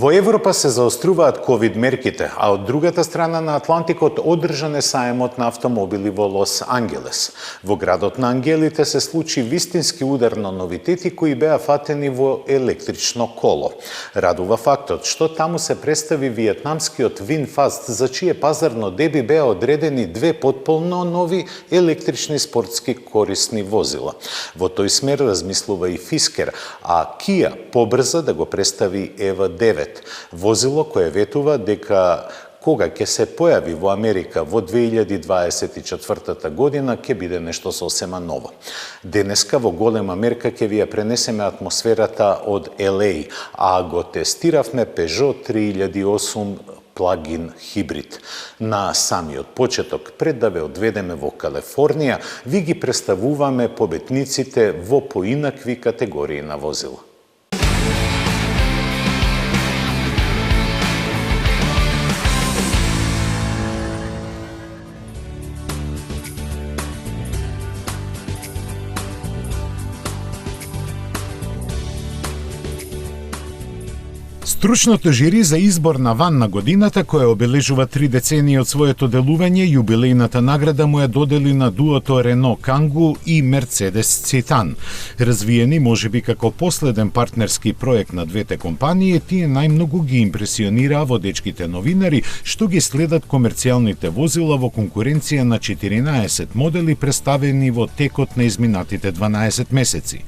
Во Европа се заоструваат ковид мерките, а од другата страна на Атлантикот одржан е саемот на автомобили во Лос Ангелес. Во градот на ангелите се случи вистински удар на новитети кои беа фатени во електрично коло. Радува фактот што таму се представи виетнамскиот VinFast, за чие пазарно деби беа одредени две потполно нови електрични спортски корисни возила. Во тој смер размислува и Фискер, а Kia побрза да го представи EVA 9. Возило кое ветува дека кога ќе се појави во Америка во 2024 година ќе биде нешто сосема ново. Денеска во голема мерка ќе ви ја пренесеме атмосферата од LA, а го тестиравме Peugeot 3008 плагин хибрид. На самиот почеток, пред да ве одведеме во Калифорнија, ви ги представуваме победниците во поинакви категории на возила. Стручното жири за избор на ван на годината, која обележува 3 децении од своето делување, јубилејната награда му ја додели на дуото Renault Kangoo и Mercedes Citan. Развиени можеби како последен партнерски проект на двете компании, тие најмногу ги импресионираа водечките новинари, што ги следат комерцијалните возила во конкуренција на 14 модели представени во текот на изминатите 12 месеци.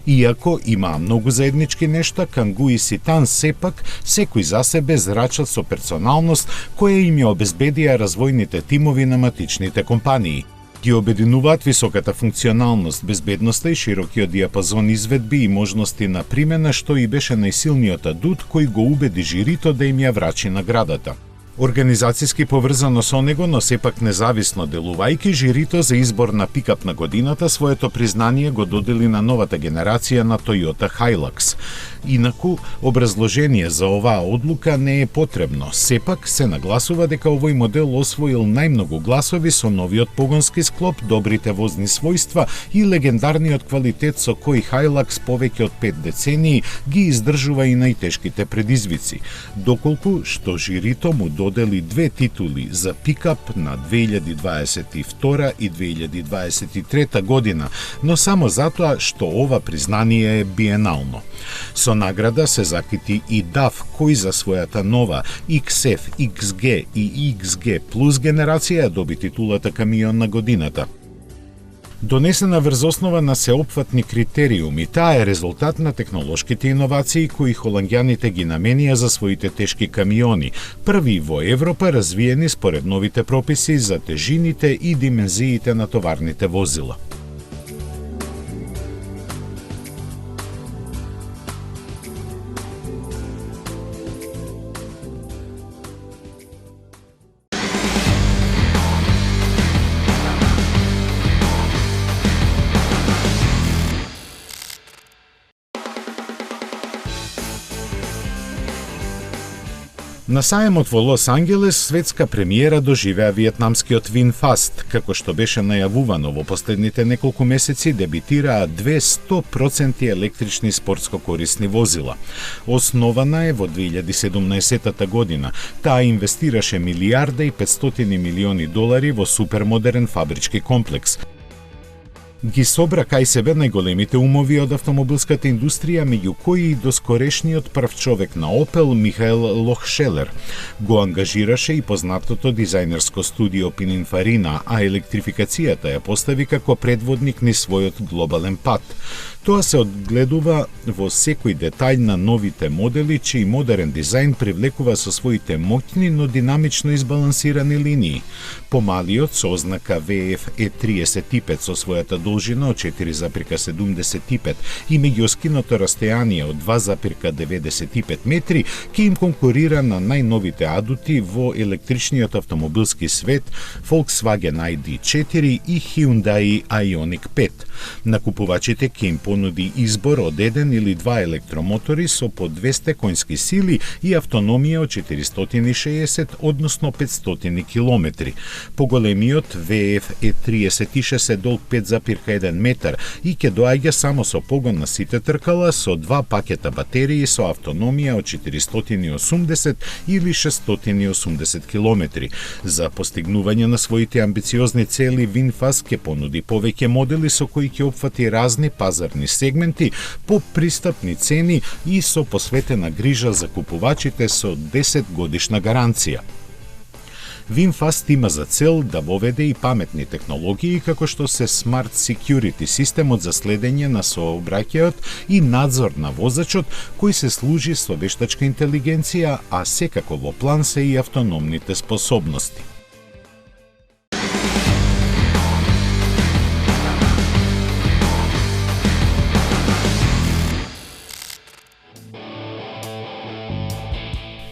Иако имаа многу заеднички нешта, Kangoo и Citan сепак секој за себе зрачат со персоналност која им ја обезбедија развојните тимови на матичните компании. Ги обединуваат високата функционалност, безбедноста и широкиот диапазон изведби и можности на примена, што и беше најсилниот адут кој го убеди жирито да им ја врачи наградата. Организацијски поврзано со него, но сепак независно делувајќи, жирито за избор на пикап на годината своето признание го додели на новата генерација на Toyota Hilux. Инаку, образложение за оваа одлука не е потребно. Сепак се нагласува дека овој модел освоил најмногу гласови со новиот погонски склоп, добрите возни својства и легендарниот квалитет со кој Hilux повеќе од 5 децении ги издржува и најтешките предизвици. Доколку што жирито му додели две титули за пикап на 2022 и 2023 година, но само затоа што ова признание е биенално. Со награда се закити и DAF, кој за својата нова XF, XG и XG Plus генерација доби титулата камион на годината. Донесена врз основа на сеопфатни критериуми, таа е резултат на технолошките иновации кои холанѓаните ги наменија за своите тешки камиони, први во Европа развиени според новите прописи за тежините и димензиите на товарните возила. На саемот во Лос Ангелес светска премиера доживеа виетнамскиот VinFast, како што беше најавувано во последните неколку месеци, дебитираа 100% електрични спортско корисни возила. Основана е во 2017 година. Таа инвестираше $1,500 милиони во супермодерен фабрички комплекс. Ги собра кај себе најголемите умови од автомобилската индустрија, меѓу кои и доскорешниот прв човек на Opel, Михаел Лохшелер. Го ангажираше и познатото дизајнерско студио Pininfarina, а електрификацијата ја постави како предводник низ својот глобален пат. Тоа се одгледува во секој детаљ на новите модели, чиј модерен дизајн привлекува со своите моќни, но динамично избалансирани линии. Помалиот со ознака VF E35 со својата должина од 4,75 и меѓуоскиното растојание од 2,95 метри ќе им конкурира на најновите адути во електричниот автомобилски свет Volkswagen ID4 и Hyundai Ioniq 5. На купувачите ќе им понуди избор од еден или два електромотори со по 200 конски сили и автономија од 460, односно 500 километри. Поголемиот VF е 36 долг 5,1 метар и ќе доаѓа само со погон на сите тркала со два пакета батерии со автономија од 480 или 680 километри. За постигнување на своите амбициозни цели, VinFast ќе понуди повеќе модели со кои ќе опфати разни пазарни сегменти по пристапни цени и со посветена грижа за купувачите со 10 годишна гаранција. VinFast има за цел да воведе и паметни технологии како што се Smart Security, системот за следење на сообраќајот и надзор на возачот, кој се служи со вештачка интелигенција, а секако во план се и автономните способности.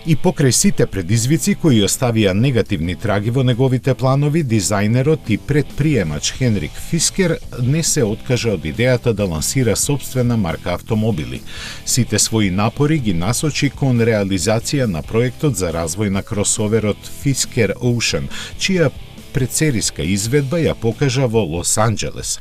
И покрај сите предизвици кои оставија негативни траги во неговите планови, дизајнерот и предприемач Хенрик Фискер не се откажа од идејата да лансира собствена марка автомобили. Сите своји напори ги насочи кон реализација на проектот за развој на кросоверот Fisker Ocean, чија предсериска изведба ја покажа во Лос Анџелес.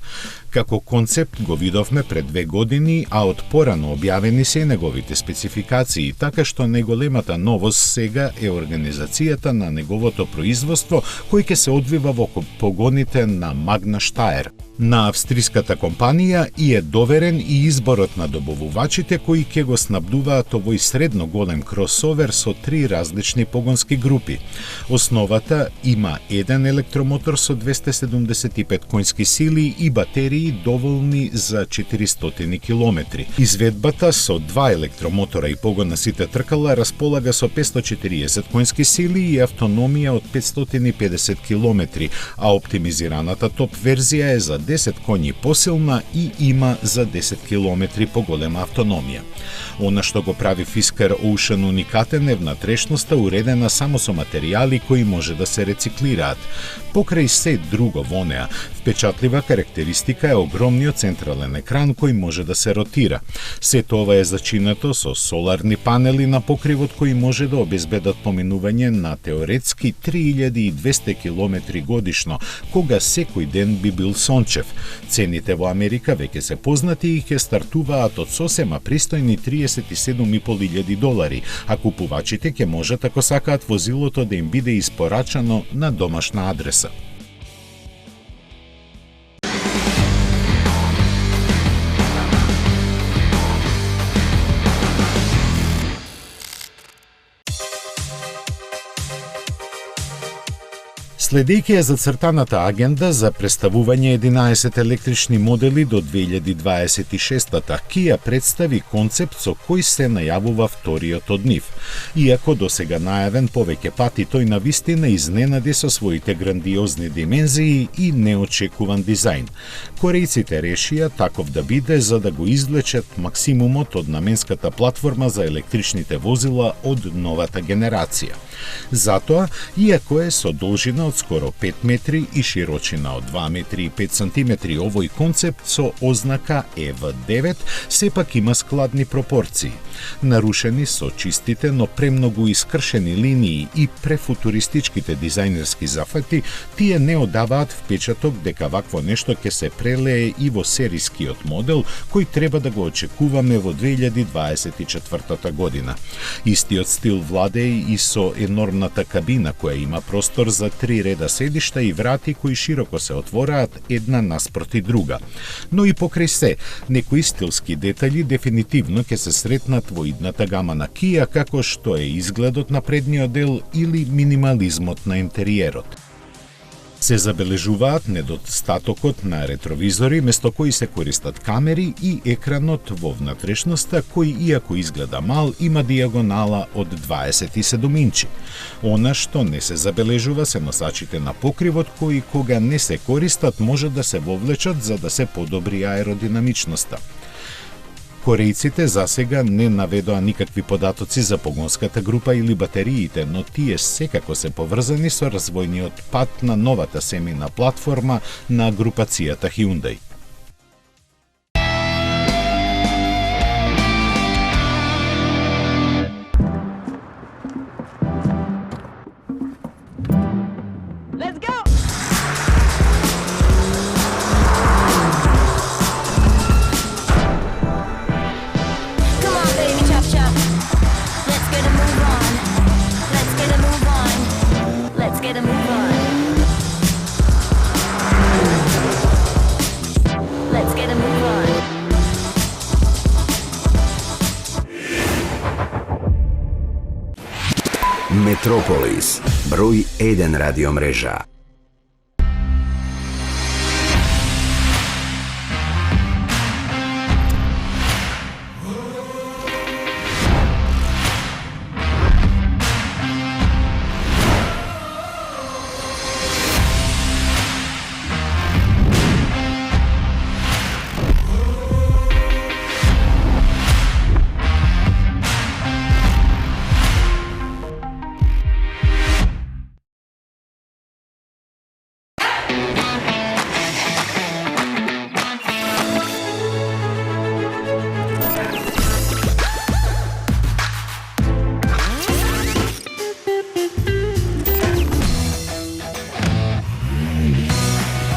Како концепт го видовме пред 2 години, а од порано објавени се неговите спецификации, така што најголемата новост сега е организацијата на неговото производство, кој ќе се одвива во погоните на Магна Штаер. На австриската компанија и е доверен и изборот на добавувачите кои ќе го снабдуваат овој средно голем кросовер со 3 различни погонски групи. Основата има еден електромотор со 275 конски сили и батерии доволни за 400 километри. Изведбата со 2 електромотора и погон на сите тркала располага со 540 конски сили и автономија од 550 километри, а оптимизираната топ верзија е за 10 коњи посилна и има за 10 километри поголема автономија. Она што го прави Fisker Ocean уникатен е внатрешноста уредена само со материјали кои може да се рециклираат. Покрај се друго во неа, впечатлива карактеристика е огромниот централен екран кој може да се ротира. Сето ова е зачинато со соларни панели на покривот кои може да обезбедат поминување на теоретски 3200 километри годишно, кога секој ден би бил сончев. Цените во Америка веќе се познати и ќе стартуваат од сосема пристојни $37.500, а купувачите ќе можат ако сакаат возилото да им биде испорачано на домашна адреса. Следејќи ја зацртаната агенда за представување 11 електрични модели до 2026-та, Kia представи концепт со кој се најавува вториот од нив. Иако досега најавен повеќе пати, тој навистина изненади со своите грандиозни димензии и неочекуван дизајн. Корејците решија таков да биде за да го извлечат максимумот од наменската платформа за електричните возила од новата генерација. Затоа, иако е со должина од скоро 5 метри и широчина од 2 метри и 5 сантиметри, овој концепт со ознака EV9 сепак има складни пропорции. Нарушени со чистите, но премногу искршени линии и префутуристичките дизајнерски зафати, тие не одаваат впечаток дека вакво нешто ќе се прелее и во серискиот модел, кој треба да го очекуваме во 2024 година. Истиот стил владее и со енормната кабина, која има простор за 3 реда седишта и врати кои широко се отвораат една наспроти друга. Но и покрај се, некои стилски детали дефинитивно ќе се сретнат во идната гама на Kia, како што е изгледот на предниот дел или минимализмот на интериерот. Се забележуваат недостатокот на ретровизори, место кои се користат камери и екранот во внатрешноста, кој иако изгледа мал, има диагонала од 27 инчи. Она што не се забележува се носачите на покривот, кои кога не се користат може да се вовлечат за да се подобри аеродинамичноста. Корејците засега не наведоа никакви податоци за погонската група или батериите, но тие секако се поврзани со развојниот пат на новата семейна платформа на групацијата Hyundai. Метрополис, број 1 радиомрежа.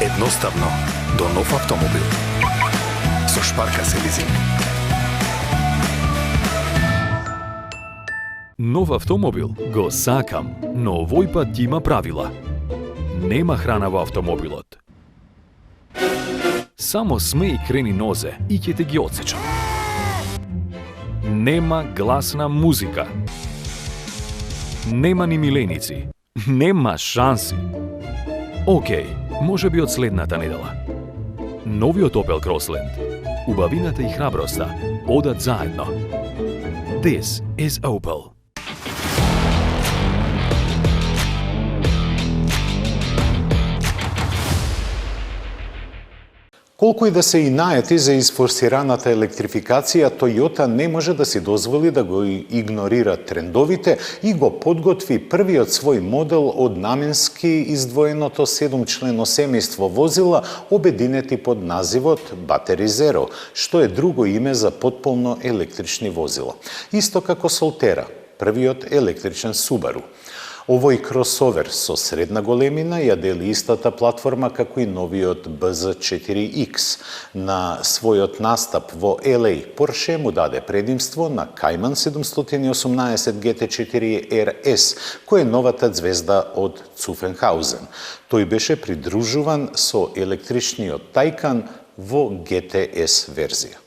Едноставно до нов автомобил со Шпарка се лизинг. Нов автомобил го сакам, но овој пат има правила. Нема храна во автомобилот. Само смеј крени нозе и ќе те ги одсечам. Нема гласна музика. Нема ни миленици. Нема шанси. Океј, може би од следната недела. Новиот Opel Crossland, убавината и храброста одат заедно. This is Opel. Колку и да се инаети за изфорсираната електрификација, Toyota не може да си дозволи да го игнорира трендовите и го подготви првиот свој модел од наменски издвоеното 7-члено семејство возила обединети под називот Battery Zero, што е друго име за потполно електрични возила. Исто како Solterra, првиот електричен Subaru. Овој кросовер со средна големина ја дели истата платформа како и новиот BZ4X. На својот настап во LA, Porsche му даде предимство на Cayman 718 GT4 RS, кој е новата звезда од Zuffenhausen. Тој беше придружуван со електричниот Taycan во GTS верзија.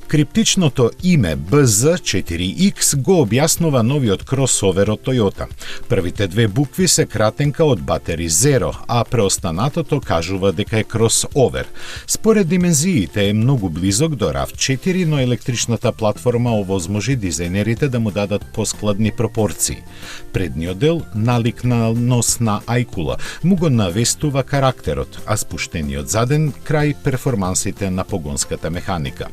Криптичното име BZ4X го објаснува новиот кросовер од Toyota. Првите две букви се кратенка од Battery Zero, а преостанатото кажува дека е кросовер. Според димензиите е многу близок до RAV4, но електричната платформа овозможи дизајнерите да му дадат поскладни пропорции. Предниот дел, налик на нос на ајкула, му го навестува карактерот, а спуштениот заден крај перформансите на погонската механика.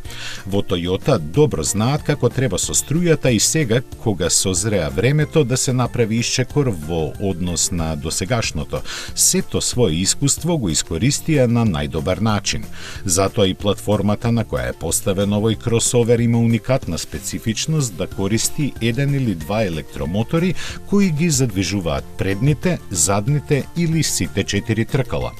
Во Toyota добро знаат како треба со струјата и сега, кога созреа времето да се направи исчекор во однос на досегашното, сето свое искуство го искористија на најдобар начин. Затоа и платформата на која е поставен овој кросовер има уникатна специфичност да користи еден или два електромотори кои ги задвижуваат предните, задните или сите 4 тркала.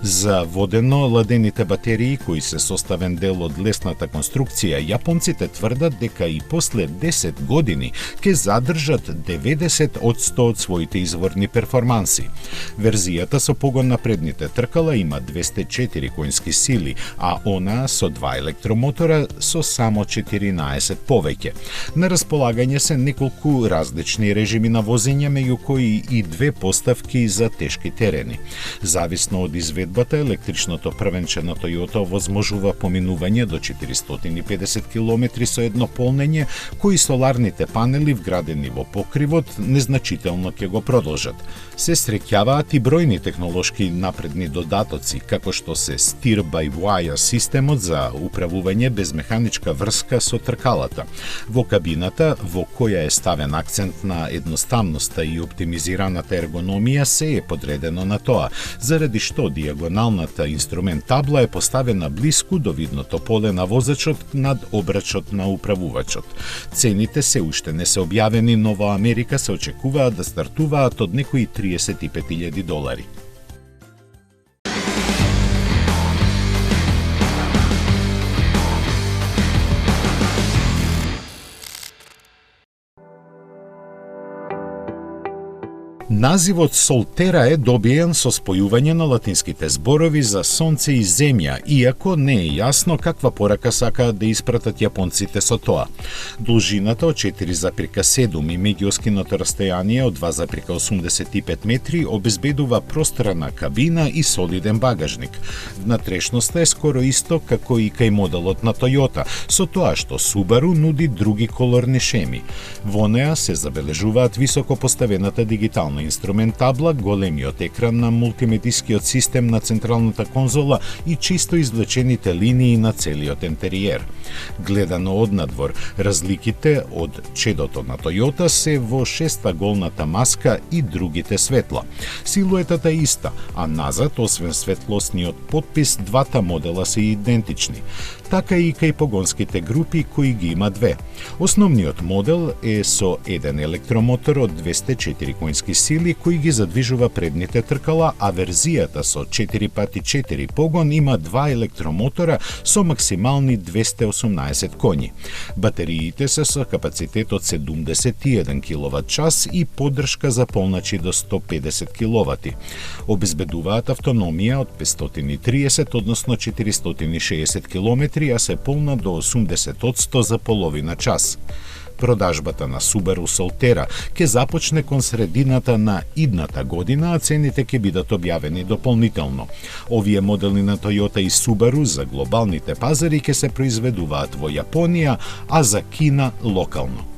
За водено ладените батерии кои се составен дел од лесната конструкција продукција, јапонците тврдат дека и после 10 години ќе задржат 90% од своите изворни перформанси. Верзијата со погон на предните тркала има 204 коњски сили, а она со 2 електромотора со само 14 повеќе. На располагање се неколку различни режими на возење, меѓу кои и 2 поставки за тешки терени. Зависно од изведбата, електричното првенче на Toyota овозможува поминување до 450 км со едно полнење, кои соларните панели вградени во покривот незначително ќе го продолжат. Се среќаваат и бројни технолошки напредни додатоци, како што се steer-by-wire системот за управување без механичка врска со тркалата. Во кабината, во која е ставен акцент на едноставноста и оптимизираната ергономија, се е подредено на тоа, заради што диагоналната инструмент табла е поставена блиску до видното поле на возачот над обрачот на управувачот. Цените се уште не се објавени, но во Америка се очекуваат да стартуваат од некои $35,000. Називот Солтера е добиен со спојување на латинските зборови за сонце и земја, иако не е јасно каква порака сакаат да испратат јапонците со тоа. Должината од 4,7 и меѓуоскиното расстојание од 2,85 метри обезбедува просторна кабина и солиден багажник. Внатрешноста е скоро исто како и кај моделот на Toyota, со тоа што Subaru нуди други колорни шеми. Во неа се забележуваат високо поставената дигитална инструмент табла, големиот екран на мултимедискиот систем на централната конзола и чисто извлечените линии на целиот интериер. Гледано однадвор, разликите од чедото на Toyota се во шестаголната маска и другите светла. Силуетата е иста, а назад, освен светлосниот подпис, двата модела се идентични. Така и кај погонските групи кои ги има две. Основниот модел е со еден електромотор од 204 коњски сили кои ги задвижува предните тркала, а верзијата со 4x4 погон има 2 електромотора со максимални 218 коњи. Батериите се со капацитет од 71 киловат-час и поддршка за полначи до 150 киловати. Обезбедуваат автономија од 530, односно 460 километри, а се полна до 80% за половина час. Продажбата на Subaru Solterra ќе започне кон средината на идната година, а цените ќе бидат објавени дополнително. Овие модели на Toyota и Subaru за глобалните пазари ќе се произведуваат во Јапонија, а за Кина локално.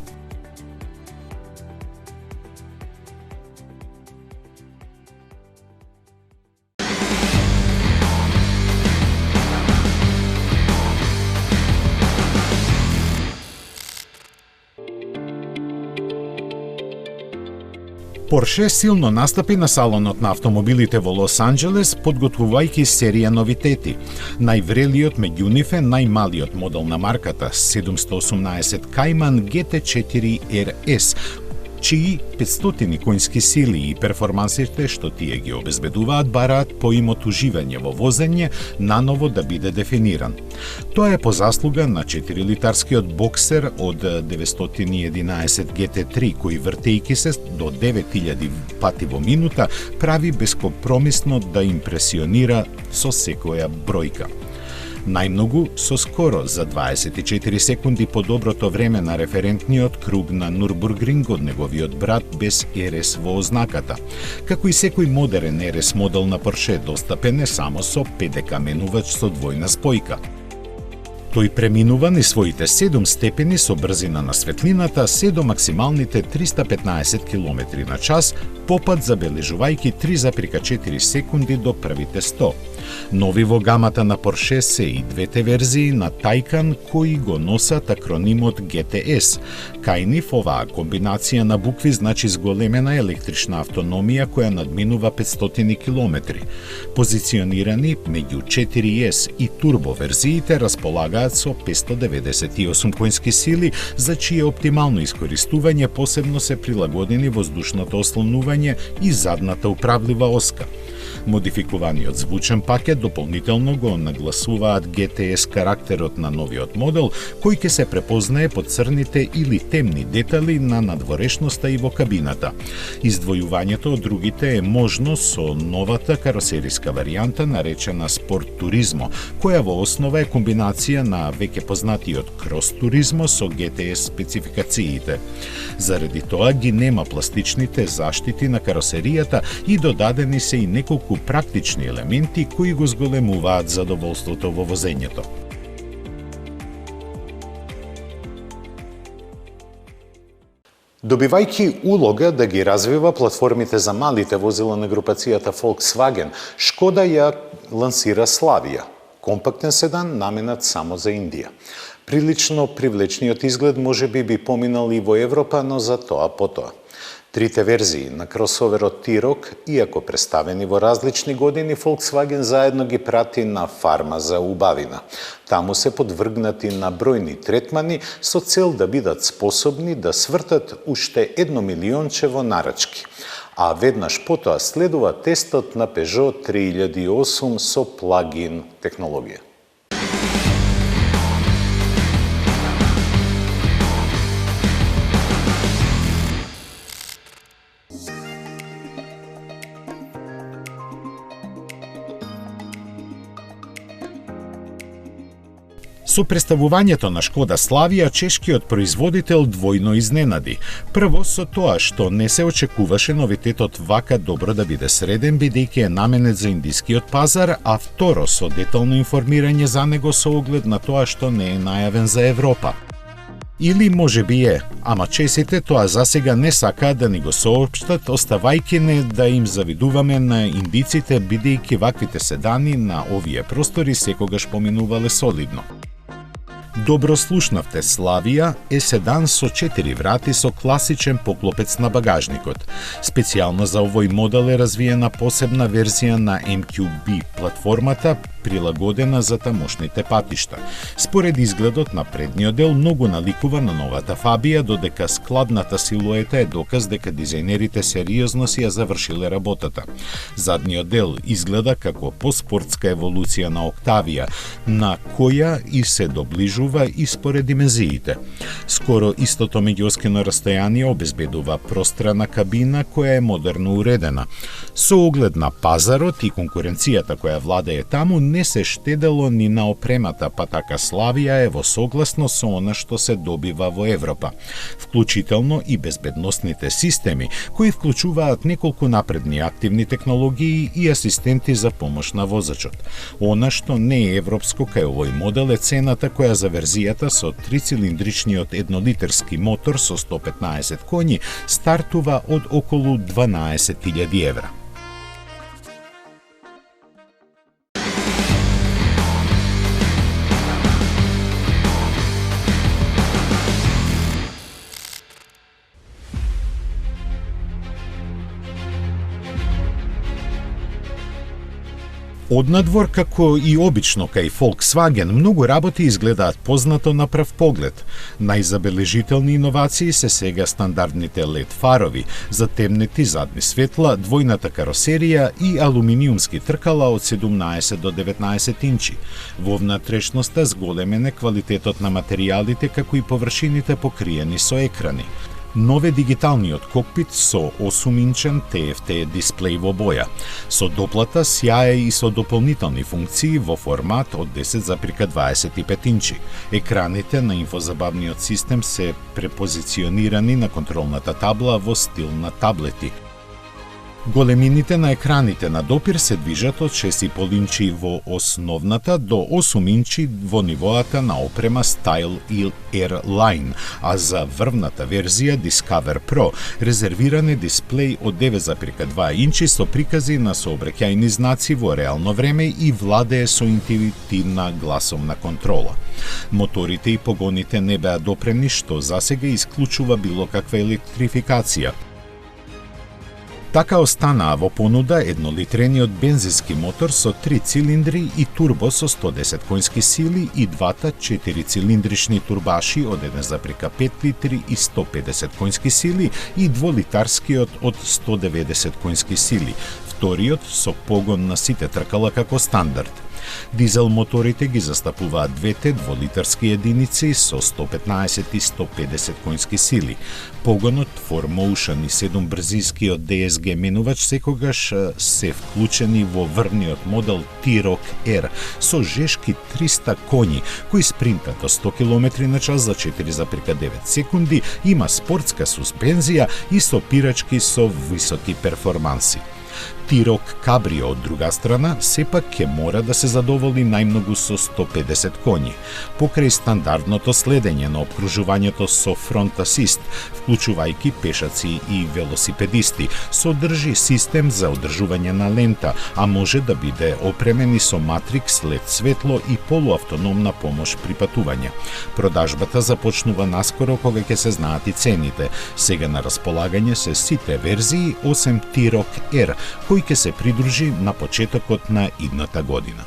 Порше силно настапи на салонот на автомобилите во Лос Анџелес, подготвувајќи серија новитети. Најврелиот меѓу нив е најмалиот модел на марката, 718 Cayman GT4 RS, чии 500 коњски сили и перформансите што тие ги обезбедуваат бараат поимот уживање во возење наново да биде дефиниран. Тоа е по заслуга на 4-литарскиот боксер од 911 GT3 кој вртејќи се до 9000 пати во минута прави бескомпромисно да импресионира со секоја бројка. Најмногу со скоро за 24 секунди по доброто време на референтниот круг на Нурбургринг од неговиот брат без РС во ознаката. Како и секој модерен РС модел на Порше достапен е само со ПДК менувач со двојна спојка. Тој преминува низ своите 7 степени со брзина на светлината се до максималните 315 км на час, попат забележувајќи 3,4 секунди до првите 100. Нови во гамата на Порше се и двете верзии на Taycan кои го носат акронимот GTS. Кај нив оваа комбинација на букви значи зголемена електрична автономија која надминува 500 км. Позиционирани меѓу 4S и турбо верзиите располагаат со 598 коњски сили, за чие оптимално искористување посебно се прилагодени воздушното ослонување и задната управлива оска. Модификуваниот звучен пакет дополнително го нагласуваат GTS карактерот на новиот модел, кој ќе се препознае по црните или темни детали на надворешноста и во кабината. Издвојувањето од другите е можно со новата каросериска варијанта наречена Sport Turismo, која во основа е комбинација на веќе познатиот Cross Turismo со GTS спецификациите. Заради тоа ги нема пластичните заштити на каросеријата и додадени се и неколку практични елементи кои го зголемуваат задоволството во возењето. Добивајќи улога да ги развива платформите за малите возила на групацијата Volkswagen, Шкода ја лансира Славија, компактен седан наменат само за Индија. Прилично привлечниот изглед можеби би поминал и во Европа, но за тоа потоа. Трите верзии на кросоверот T-Roc, иако представени во различни години, Volkswagen заедно ги прати на фарма за убавина. Таму се подвргнати на бројни третмани со цел да бидат способни да свртат уште 1 милиончево нарачки. А веднаш потоа следува тестот на Peugeot 3008 со плагин технологија. Со представувањето на Шкода Славија, чешкиот производител двојно изненади. Прво со тоа што не се очекуваше новитетот вака добро да биде среден, бидејќи е наменет за индискиот пазар, а второ со детално информирање за него со оглед на тоа што не е најавен за Европа. Или може би е, ама чесите тоа засега не сакаат да ни го соопштат, оставајќи не да им завидуваме на индиците, бидејќи ваквите седани на овие простори секогаш поминувале солидно. Добро слушнавте, Славија е седан со 4 врати со класичен поклопец на багажникот. Специјално за овој модел е развиена посебна верзија на MQB платформата, прилагодена за тамошните патишта. Според изгледот на предниот дел многу наликува на новата Фабија, додека складната силуета е доказ дека дизајнерите сериозно си ја завршиле работата. Задниот дел изгледа како поспортска еволуција на Октавија, на која и се доближува и според димензиите. Скоро истото меѓуоскино растојание обезбедува пространа кабина која е модерно уредена. Со оглед на пазарот и конкуренцијата која владее таму, не се штедело ни на опремата, па така Славија е во согласно со она што се добива во Европа, вклучително и безбедносните системи, кои вклучуваат неколку напредни активни технологии и асистенти за помош на возачот. Она што не е европско кај овој модел е цената која за верзијата со 3-цилиндричниот еднолитерски мотор со 115 коњи стартува од околу 12.000 евра. Однадвор, како и обично кај Volkswagen, многу работи изгледаат познато на прв поглед. Најзабележителни иновации се сега стандардните LED фарови, затемнети задни светла, двојната каросерија и алуминиумски тркала од 17 до 19 инчи. Во внатрешноста зголемен е квалитетот на материјалите, како и површините покриени со екрани. Нове дигиталниот кокпит со 8-инчен TFT дисплеј во боја, со доплата сјае и со дополнителни функции во формат од 10,25 инчи. Екраните на инфозабавниот систем се препозиционирани на контролната табла во стил на таблети. Големините на екраните на допир се движат од 6,5 инчи во основната до 8 инчи во нивоата на опрема Style и Airline, а за врвната верзија Discover Pro резервиран е дисплеј од 9,2 инчи со прикази на сообраќајни знаци во реално време и владее со интуитивна гласовна контрола. Моторите и погоните не беа допремни, што засега исклучува било каква електрификација. Така останаа во понуда еднолитрениот бензински мотор со 3 цилиндри и турбо со 110 конски сили и двата 4-цилиндрични турбаши од 1,5 литри и 150 конски сили и дволитарскиот од 190 конски сили, вториот со погон на сите тркала како стандард. Дизел моторите ги застапуваат двете дволитарски единици со 115 и 150 конски сили. Погонот, 4Motion и 7-брзискиот DSG менувач секогаш се вклучени во врниот модел T-Roc R со жешки 300 коњи, кои спринтат до 100 км/ч за 4,9 секунди, има спортска суспензија и сопирачки со високи перформанси. T-Roc Cabrio, од друга страна, сепак ќе мора да се задоволи најмногу со 150 коњи. Покрај стандардното следење на обкружувањето со фронт асист, вклучувајќи пешаци и велосипедисти, содржи систем за одржување на лента, а може да биде опремен и со матрикс, лед светло и полуавтономна помош при патување. Продажбата започнува наскоро кога ќе се знаат и цените. Сега на располагање се сите верзии, осем T-Roc R, кој ќе се придружи на почетокот на идната година.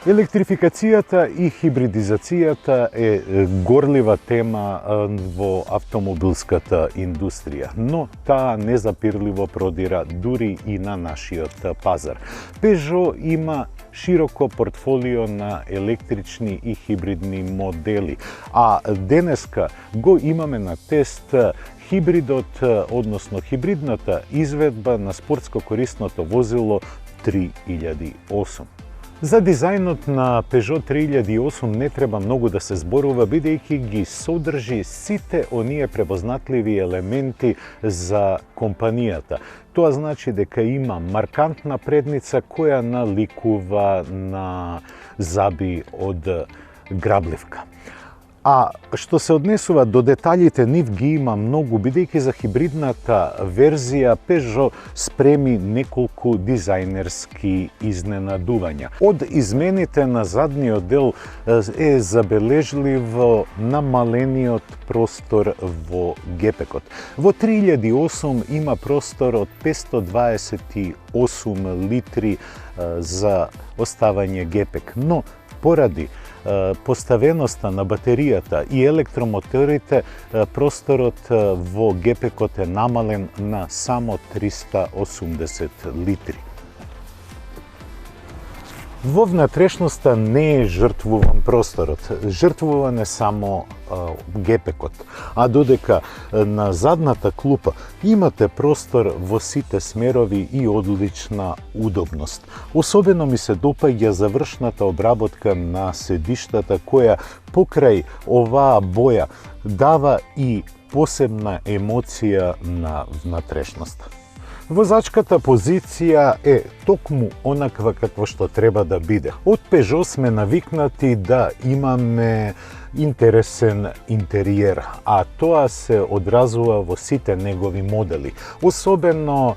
Електрификацијата и хибридизацијата е горлива тема во автомобилската индустрија, но таа незапирливо продира дури и на нашиот пазар. Peugeot има широко портфолио на електрични и хибридни модели, а денеска го имаме на тест хибридот, односно хибридната изведба на спортско корисното возило 3008. За дизајнот на Peugeot 3008 не треба многу да се зборува, бидејќи ги содржи сите оние препознатливи елементи за компанијата. Тоа значи дека има маркантна предница која наликува на заби од грабливка. А што се однесува до деталите, нив ги има многу, бидејќи за хибридната верзија Peugeot спреми неколку дизајнерски изненадувања. Од измените на задниот дел е забележливо намалениот простор во гепекот. Во 3008 има простор од 528 литри за оставање гепек, но поради поставеноста на батеријата и електромоторите, просторот во гепекот е намален на само 380 литри. Во внатрешноста не е жртвуван просторот, жртвуван е само гепекот, а додека на задната клупа имате простор во сите смерови и одлична удобност. Особено ми се допаѓа завршната обработка на седиштата која покрај оваа боја дава и посебна емоција на внатрешноста. Возачката позиција е токму онаква каква што треба да биде. Од Peugeot сме навикнати да имаме интересен интериер, а тоа се одразува во сите негови модели. Особено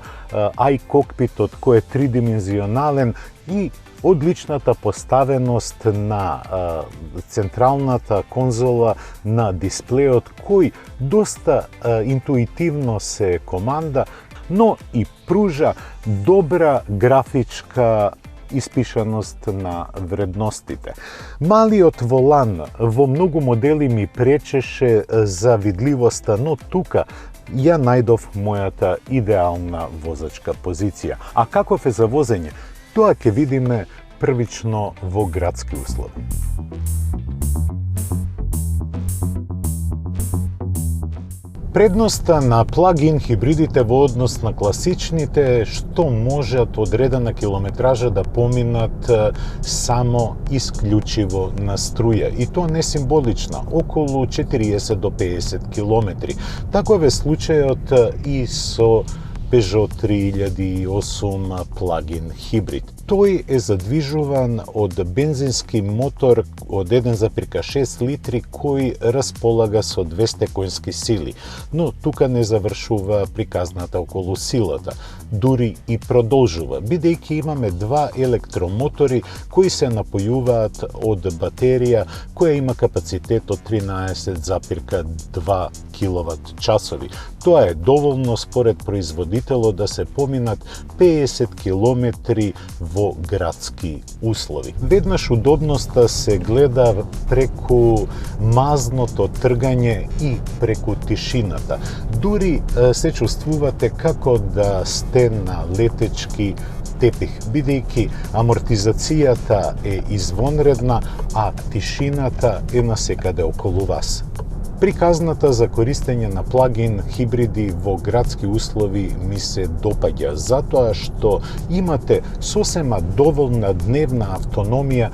i-кокпитот кој е тридимензионален и одличната поставеност на централната конзола на дисплеот кој доста интуитивно се команда, но и пружа добра графичка испишаност на вредностите. Малиот волан во многу модели ми пречеше за видливоста, но тука ја најдов мојата идеална возачка позиција. А каков е за возење? Тоа ќе видиме првично во градски услови. Предноста на плагин хибридите во однос на класичните е што можат одредена километража да поминат само исклучиво на струја. И тоа не символична, околу 40 до 50 километри. Таков е случајот и со Peugeot 3008 плагин хибрид. Тој е задвижуван од бензински мотор од 1,6 литри кој располага со 200 конски сили. Но тука не завршува приказната околу силата. Дури и продолжува, бидејќи имаме два електромотори кои се напојуваат од батерија која има капацитет од 13,2 киловат часови. Тоа е доволно според производителот да се поминат 50 километри во градски услови. Веднаш удобноста се гледа преку мазното тргање и преку тишината. Дури се чувствувате како да сте на летечки тепих, бидејќи амортизацијата е извонредна, а тишината е насекаде околу вас. Приказната за користење на плагин хибриди во градски услови ми се допаѓа, затоа што имате сосема доволна дневна автономија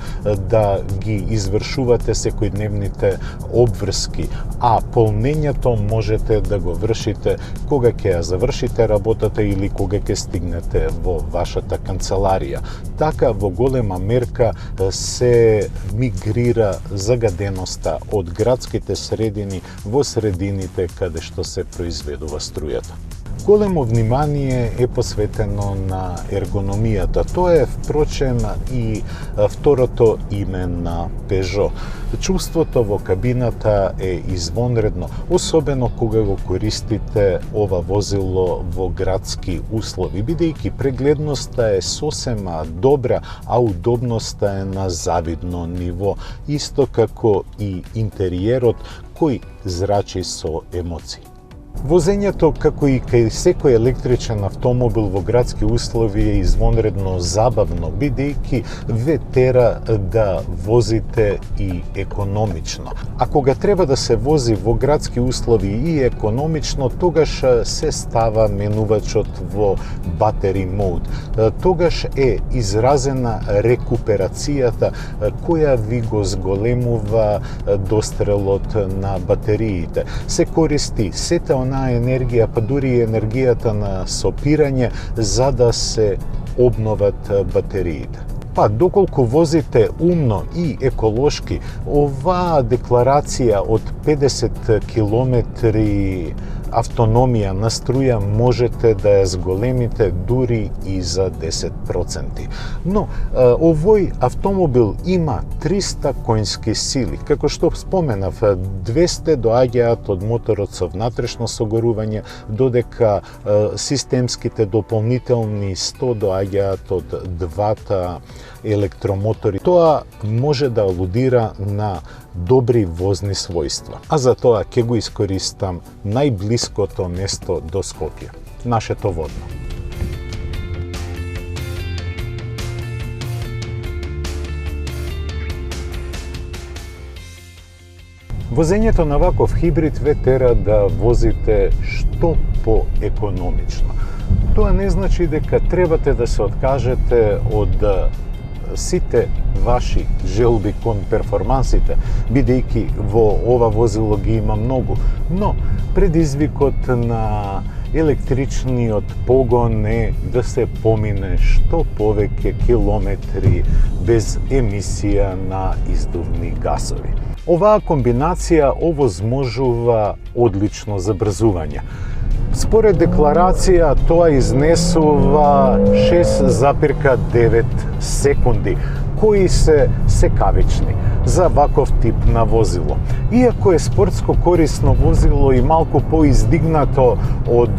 да ги извршувате секојдневните обврски, а полнењето можете да го вршите кога ќе ја завршите работата или кога ќе стигнете во вашата канцеларија. Така во голема мерка се мигрира загаденоста од градските средини во средините каде што се произведува струјата. Големо внимание е посветено на ергономијата. Тоа е, впрочем, и второто име на Peugeot. Чувството во кабината е извонредно, особено кога го користите ова возило во градски услови, бидејќи прегледноста е сосема добра, а удобноста е на завидно ниво, исто како и интериерот кој зрачи со емоции. Возењето, како и кај секој електричен автомобил во градски услови, е извонредно забавно, бидејќи ве тера да возите и економично. А кога треба да се вози во градски услови и економично, тогаш се става менувачот во battery mode. Тогаш е изразена рекуперацијата која ви го зголемува дострелот на батериите. Се користи сета онаа енергија, па дури и енергијата на сопирање, за да се обноват батериите. Па, доколку возите умно и еколошки, оваа декларација од 50 километри автономија на струја можете да ја зголемите дури и за 10%. Но овој автомобил има 300 конски сили. Како што споменав, 200 доаѓаат од моторот со внатрешно согорување, додека системските дополнителни 100 доаѓаат од двата електромотори. Тоа може да алудира на добри возни својства. А за тоа ќе го искористам најблиското место до Скопје, нашето водно. Возењето на ваков хибрид ве тера да возите што поекономично. Тоа не значи дека требате да се откажете од сите ваши желби кон перформансите, бидејќи во ова возило ги има многу. Но предизвикот на електричниот погон е да се помине што повеќе километри без емисија на издувни гасови. Оваа комбинација овозможува одлично забрзување. Според декларација тоа изнесува 6,9 секунди, кои се секавични за ваков тип на возило. Иако е спортско корисно возило и малку поиздигнато од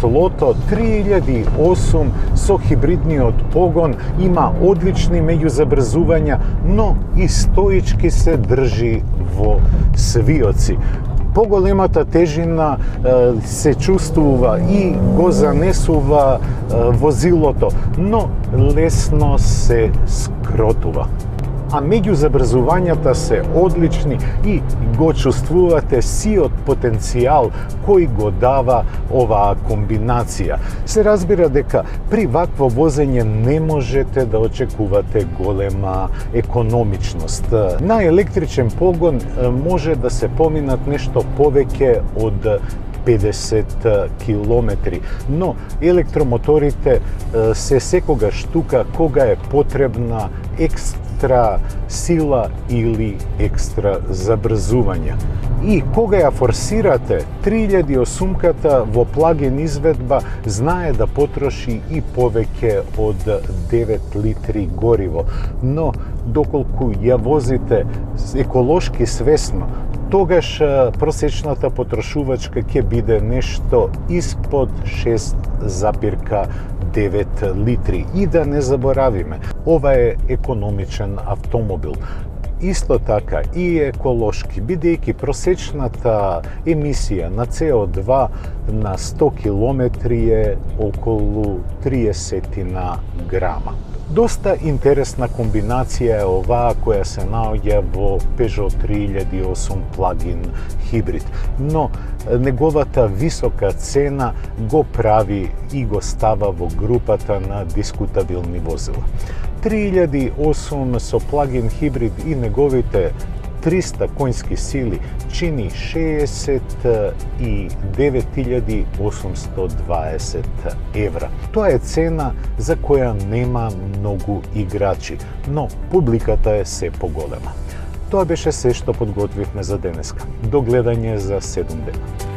тлото, 3008 со хибридниот погон има одлични меѓузабрзувања, но и стоички се држи во свиоци. Поголемата тежина се чувствува и го занесува возилото, но лесно се скротува. А меѓузабрзувањата се одлични и го чувствувате сиот потенцијал кој го дава оваа комбинација. Се разбира дека при вакво возење не можете да очекувате голема економичност. На електричен погон може да се поминат нешто повеќе од 50 километри. Но електромоторите се секогаш тука кога е потребна екстра сила или екстра забрзување. И кога ја форсирате, 3008-ката во плагин изведба знае да потроши и повеќе од 9 литри гориво. Но доколку ја возите еколошки свесно, тогаш просечната потрошувачка ќе биде нешто испод 6,9 литри. И да не заборавиме, ова е економичен автомобил. Исто така и еколошки, бидејќи просечната емисија на CO2 на 100 километри е околу 30 грама. Доста интересна комбинација е оваа која се наоѓа во Peugeot 3008 плагин хибрид, но неговата висока цена го прави и го става во групата на дискутабилни возила. 3008 со плагин хибрид и неговите 300 коњски сили чини 69.820 евра. Тоа е цена за која нема многу играчи, но публиката е се поголема. Тоа беше се што подготвивме за денеска. До гледање за 7 дена.